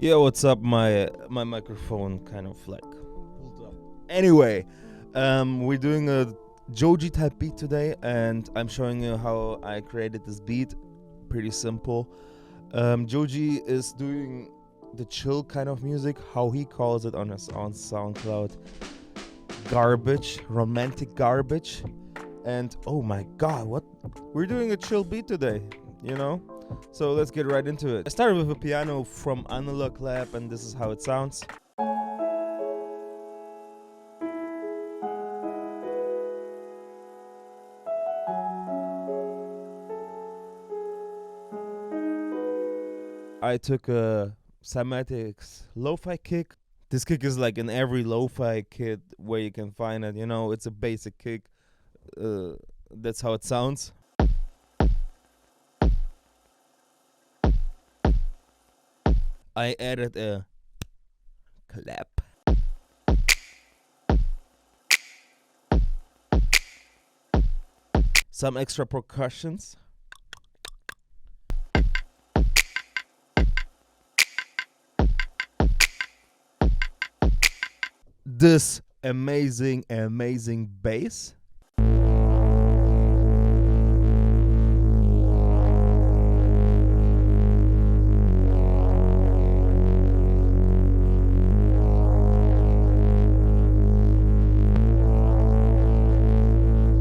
Yeah, what's up? My microphone kind of like pulled up. Anyway, we're doing a Joji type beat today, and I'm showing you how I created this beat. Pretty simple. Joji is doing the chill kind of music, how he calls it on SoundCloud. Garbage, romantic garbage. And oh my god, what? We're doing a chill beat today, you know? So let's get right into it. I started with a piano from Analog Lab, and this is how it sounds. I took a Cymatics lo-fi kick. This kick is like in every lo-fi kit where you can find it, you know, it's a basic kick. That's how it sounds. I added a clap. Some extra percussions. This amazing bass.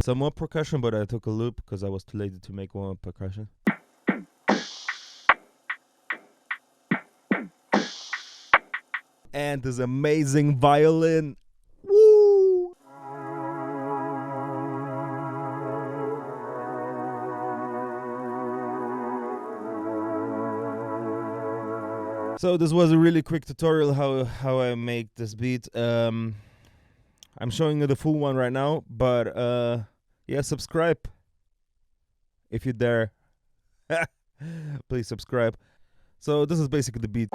Some more percussion, but I took a loop because I was too lazy to make one percussion. And this amazing violin. Woo! So this was a really quick tutorial how I make this beat. I'm showing you the full one right now, but yeah, subscribe if you dare. Please subscribe. So this is basically the beat.